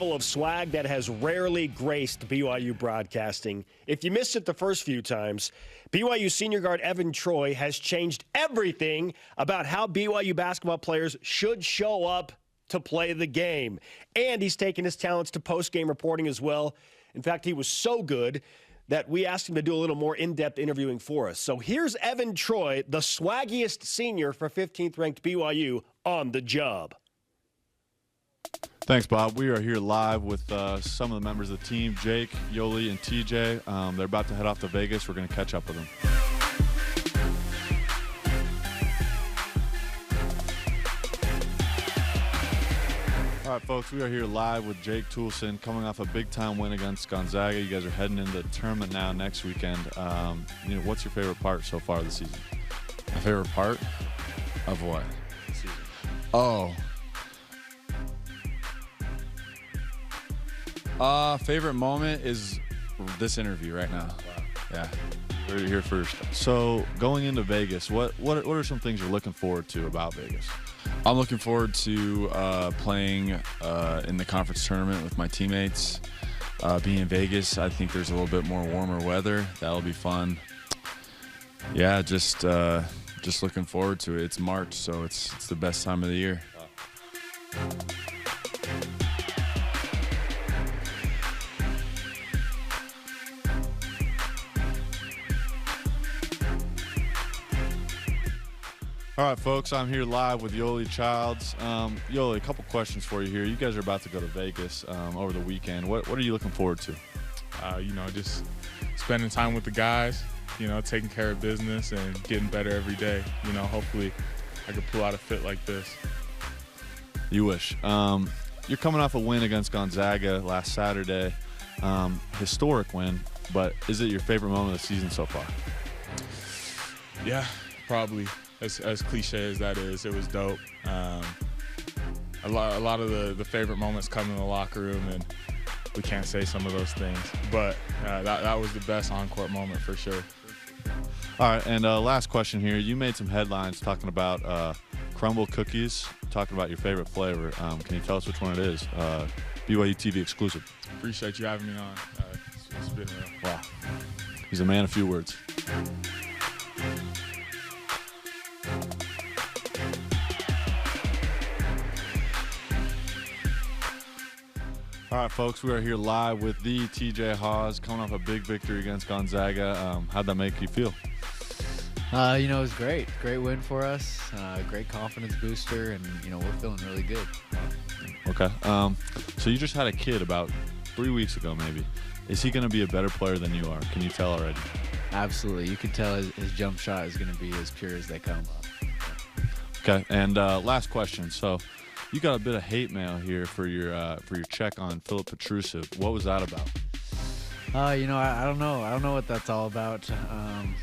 Of swag that has rarely graced BYU broadcasting. If you missed it the first few times, BYU senior guard Evan Troy has changed everything about how BYU basketball players should show up to play the game. And he's taken his talents to post-game reporting as well. In fact, he was so good that we asked him to do a little more in-depth interviewing for us. So here's Evan Troy, the swaggiest senior for 15th ranked BYU, on the job. Thanks, Bob. We are here live with some of the members of the team, Jake, Yoeli, and TJ. They're about to head off to Vegas. We're going to catch up with them. All right, folks, we are here live with Jake Toolson, coming off a big-time win against Gonzaga. You guys are heading into the tournament now next weekend. What's your favorite part so far this season? My favorite part of what? This season. Oh. Favorite moment is this interview right now. Wow. Yeah. We're here first. So going into Vegas, what are some things you're looking forward to about Vegas? I'm looking forward to playing in the conference tournament with my teammates. Being in Vegas, I think there's a little bit more warmer weather. That'll be fun. Yeah, just looking forward to it. It's March, so it's the best time of the year. Wow. All right, folks, I'm here live with Yoeli Childs. Yoeli, a couple questions for you here. You guys are about to go to Vegas over the weekend. What are you looking forward to? Just spending time with the guys, taking care of business and getting better every day. Hopefully I can pull out a fit like this. You wish. You're coming off a win against Gonzaga last Saturday. Historic win, but is it your favorite moment of the season so far? Yeah, probably. As cliche as that is, it was dope. A lot of the favorite moments come in the locker room, and we can't say some of those things. But that was the best on-court moment for sure. All right, and last question here. You made some headlines talking about crumble cookies, talking about your favorite flavor. Can you tell us which one it is? BYU TV exclusive. Appreciate you having me on. It's been real. Wow. He's a man of few words. All right, folks, we are here live with the TJ Haws, coming off a big victory against Gonzaga. How'd that make you feel? It was great. Great win for us. Great confidence booster, and, we're feeling really good. Okay. So you just had a kid about 3 weeks ago, maybe. Is he going to be a better player than you are? Can you tell already? Absolutely. You can tell his jump shot is going to be as pure as they come. Okay, and last question. So you got a bit of hate mail here for your check on Philip Petrusev. What was that about? I don't know. I don't know what that's all about. I'm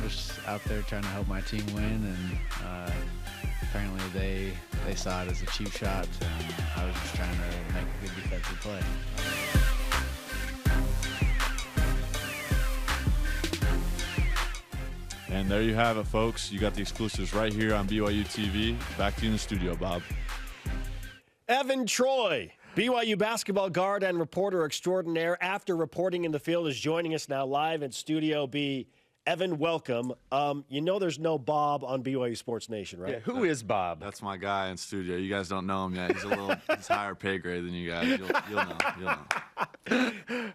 just out there trying to help my team win, and apparently they saw it as a cheap shot, and I was just trying to make a good defensive play. And there you have it, folks. You got the exclusives right here on BYU TV. Back to you in the studio, Bob. Evan Troy, BYU basketball guard and reporter extraordinaire, after reporting in the field, is joining us now live in Studio B. Evan, welcome. There's no Bob on BYU Sports Nation, right? Yeah, who is Bob? That's my guy in studio. You guys don't know him yet. He's higher pay grade than you guys. You'll know.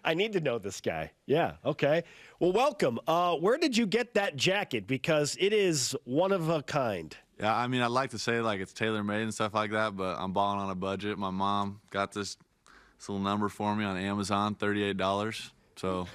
I need to know this guy. Yeah, okay. Well, welcome. Where did you get that jacket? Because it is one of a kind. Yeah, I'd like to say like it's tailor-made and stuff like that, but I'm balling on a budget. My mom got this little number for me on Amazon, $38. So,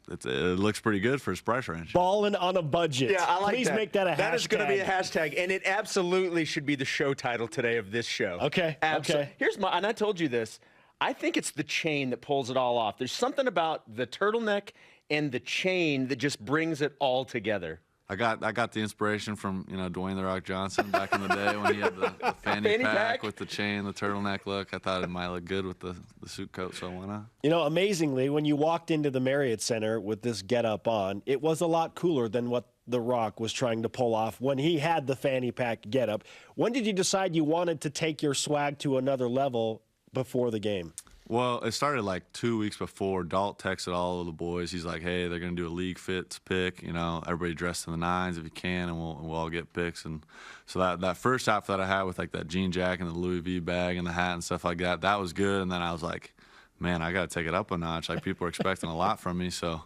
it looks pretty good for its price range. Ballin' on a budget. Yeah, I like Please that. make that a hashtag. That is going to be a hashtag, and it absolutely should be the show title today of this show. Okay, okay. And I told you this. I think it's the chain that pulls it all off. There's something about the turtleneck and the chain that just brings it all together. I got the inspiration from Dwayne "The Rock" Johnson back in the day when he had the fanny pack with the chain, the turtleneck look. I thought it might look good with the suit coat, so why not? Amazingly, when you walked into the Marriott Center with this getup on, it was a lot cooler than what The Rock was trying to pull off when he had the fanny pack getup. When did you decide you wanted to take your swag to another level before the game? Well, it started like 2 weeks before. Dalt texted all of the boys. He's like, hey, they're going to do a league fits pick. You know, everybody dressed in the nines if you can, and we'll all get picks. And so that first outfit that I had with like that jean jacket and the Louis V bag and the hat and stuff like that, that was good. And then I was like, man, I got to take it up a notch. Like, people are expecting a lot from me. So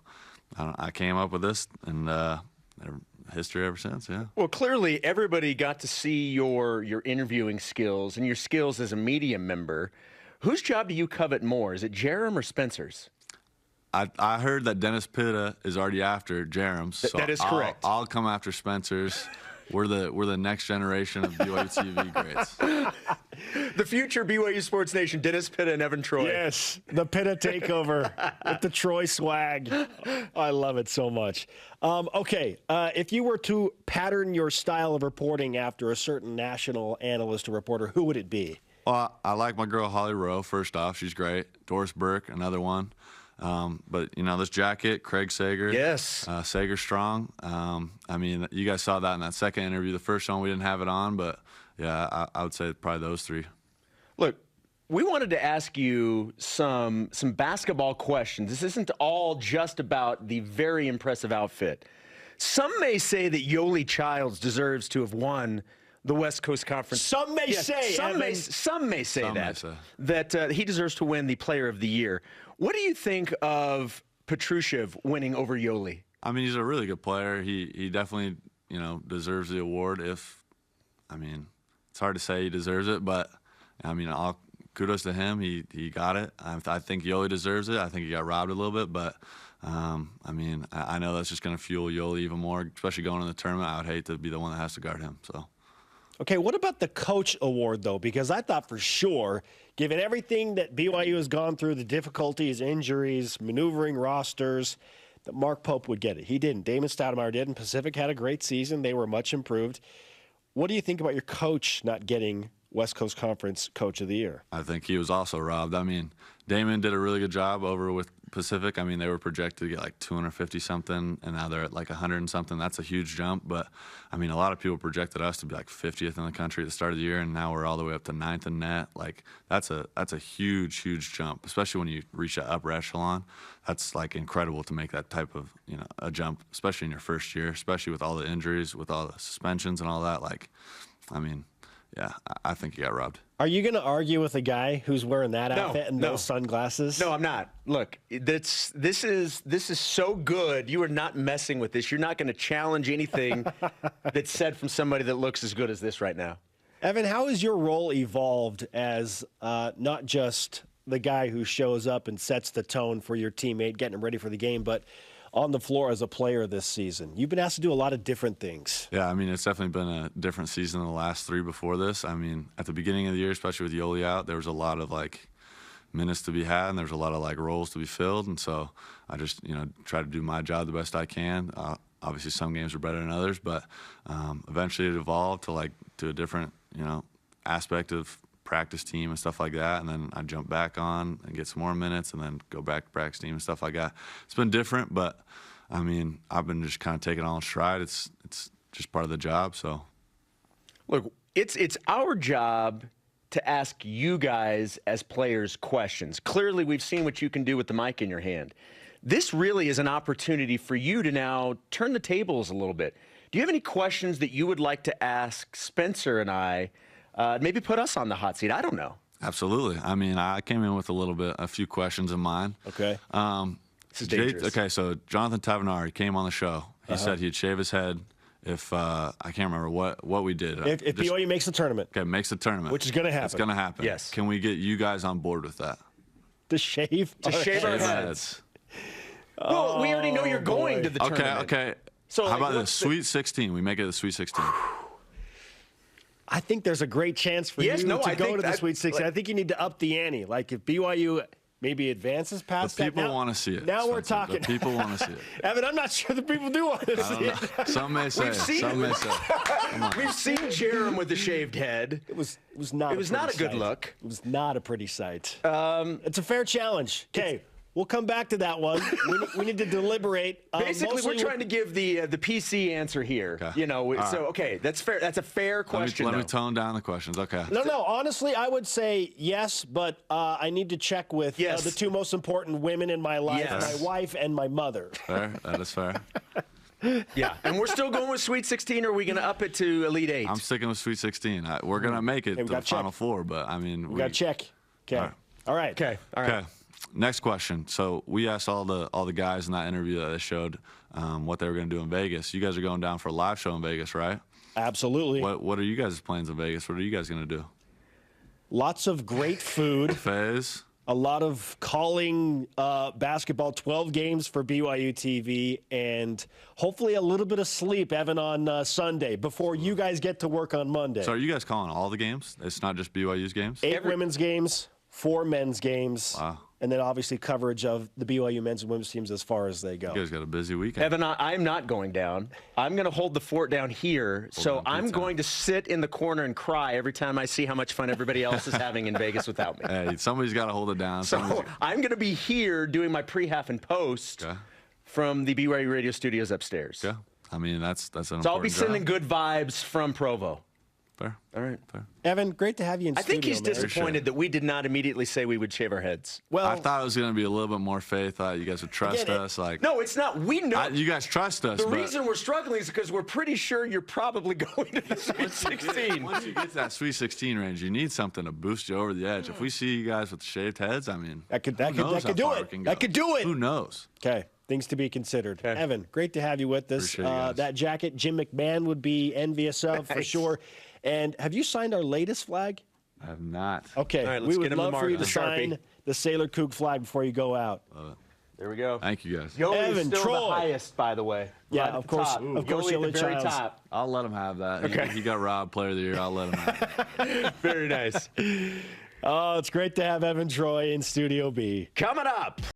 I came up with this, and history ever since, yeah. Well, clearly everybody got to see your interviewing skills and your skills as a media member. Whose job do you covet more? Is it Jerem or Spencer's? I heard that Dennis Pitta is already after Jerem's. So that is correct. I'll come after Spencer's. We're the next generation of BYU TV greats. The future BYU Sports Nation, Dennis Pitta and Evan Troy. Yes, the Pitta takeover with the Troy swag. I love it so much. Okay, if you were to pattern your style of reporting after a certain national analyst or reporter, who would it be? Well, I like my girl Holly Rowe, first off. She's great. Doris Burke, another one. But, you know, this jacket, Craig Sager. Yes. Sager Strong. I mean, you guys saw that in that second interview. The first one we didn't have it on, but, yeah, I would say probably those three. Look, we wanted to ask you some basketball questions. This isn't all just about the very impressive outfit. Some may say that Yoeli Childs deserves to have won the West Coast Conference. Some may say, some may say that he deserves to win the Player of the Year. What do you think of Petrushev winning over Yoeli? I mean, he's a really good player. He definitely, you know, deserves the award. I mean, it's hard to say he deserves it, but I mean, kudos to him. He got it. I think Yoeli deserves it. I think he got robbed a little bit, but I mean, I know that's just going to fuel Yoeli even more, especially going in the tournament. I would hate to be the one that has to guard him. So. Okay, what about the coach award, though? Because I thought for sure, given everything that BYU has gone through, the difficulties, injuries, maneuvering rosters, that Mark Pope would get it. He didn't. Damon Stoudemire did, and Pacific had a great season. They were much improved. What do you think about your coach not getting West Coast Conference Coach of the Year? I think he was also robbed. I mean, Damon did a really good job over with Pacific. I mean, they were projected to get like 250-something, and now they're at like 100-something. That's a huge jump. But, I mean, a lot of people projected us to be like 50th in the country at the start of the year, and now we're all the way up to 9th in net. Like, that's a huge, huge jump, especially when you reach that upper echelon. That's, like, incredible to make that type of, you know, a jump, especially in your first year, especially with all the injuries, with all the suspensions and all that. Like, I mean, yeah, I think he got robbed. Are you going to argue with a guy who's wearing that outfit and those sunglasses? No, I'm not. Look, this is so good. You are not messing with this. You're not going to challenge anything that's said from somebody that looks as good as this right now. Evan, how has your role evolved as not just the guy who shows up and sets the tone for your teammate, getting him ready for the game, but on the floor as a player this season? You've been asked to do a lot of different things. Yeah, I mean, it's definitely been a different season than the last three before this. I mean, at the beginning of the year, especially with Yoeli out, there was a lot of, like, minutes to be had, and there was a lot of, like, roles to be filled. And so I just, you know, try to do my job the best I can. Obviously, some games are better than others, but eventually it evolved to a different, you know, aspect of practice team and stuff like that, and then I jump back on and get some more minutes and then go back to practice team and stuff like that. It's been different, but I mean, I've been just kind of taking it all in stride. It's just part of the job. So look, it's our job to ask you guys as players questions. Clearly, we've seen what you can do with the mic in your hand. This really is an opportunity for you to now turn the tables a little bit. Do you have any questions that you would like to ask Spencer and I? Maybe put us on the hot seat. I don't know. Absolutely. I mean, I came in with a few questions in mind. Okay. This is dangerous. Okay, so Jonathan Tavenari came on the show. He said he'd shave his head if I can't remember what we did. If BYU makes the tournament. Okay, makes the tournament. Which is going to happen. It's going to happen. Yes. Can we get you guys on board with that? To shave? To shave our heads. Well, we already know you're going to the tournament. Okay. So how about this? Sweet 16. We make it the Sweet 16. I think there's a great chance for you to go to the Sweet 16. I think you need to up the ante. Like, if BYU maybe advances past that. The people want to see it. Now we're talking. The people want to see it. Evan, I'm not sure the people do want to see it. Some may say. Some may say. We've seen Jerem with the shaved head. It was not a good look. It was not a pretty sight. It's a fair challenge. Okay, We'll come back to that one. We need to deliberate. Basically, we're trying to give the PC answer here. Okay. You know, All so right. okay, that's fair. That's a fair question. Let me tone down the questions. Okay. No. Honestly, I would say yes, but I need to check with the two most important women in my life, Yes. my wife and my mother. Fair. That is fair. Yeah, and we're still going with Sweet 16, or are we going to up it to Elite 8? I'm sticking with Sweet 16. We're going to make it we to the gotta check. Final Four, but, I mean. We got to check. Okay. All right. Okay, all right. Okay. Next question. So we asked all the guys in that interview that they showed what they were going to do in Vegas. You guys are going down for a live show in Vegas, right? Absolutely. What are you guys' plans in Vegas? What are you guys going to do? Lots of great food. Phase? A lot of calling basketball, 12 games for BYU TV, and hopefully a little bit of sleep, Evan, on Sunday before you guys get to work on Monday. So are you guys calling all the games? It's not just BYU's games? 8 women's games, 4 men's games, Wow. and then obviously coverage of the BYU men's and women's teams as far as they go. You guys got a busy weekend. Evan, I'm not going down. I'm going to hold the fort down here. So down I'm big time. going to sit in the corner and cry every time I see how much fun everybody else is having in Vegas without me. Hey, somebody's got to hold it down. So I'm going to be here doing my pre-half and post Okay. from the BYU radio studios upstairs. Yeah. I mean, that's an important So I'll be job. sending good vibes from Provo. Fair. All right. Fair. Evan, great to have you in I think studio, he's man. disappointed that we did not immediately say we would shave our heads. Well, I thought it was going to be a little bit more faith. I thought you guys would trust Again, us. Like, No, it's not. We know. you guys trust us. The but reason we're struggling is because we're pretty sure you're probably going to the Sweet 16. once you get to that Sweet 16 range, you need something to boost you over the edge. If we see you guys with shaved heads, I mean, that could who knows do how far it. we can That go. could do it. Who knows? Okay, things to be considered. Okay. Evan, great to have you with us. Appreciate you guys. That jacket, Jim McMahon would be envious of for Nice. sure. And have you signed our latest flag? I have not. Okay, All right, let's we get would him the love for you to mark- the Sharpie. sign the Sailor Kook flag before you go out. There we go. Thank you guys. Yoeli is Evan, still Troy. the highest, by the way. Yeah, Right at of the course- top. of course, Yoeli Yoeli at the very Childs. top. I'll let him have that. Okay. He got Rob Player of the Year. I'll let him have that. Very nice. Oh, it's great to have Evan Troy in Studio B. Coming up.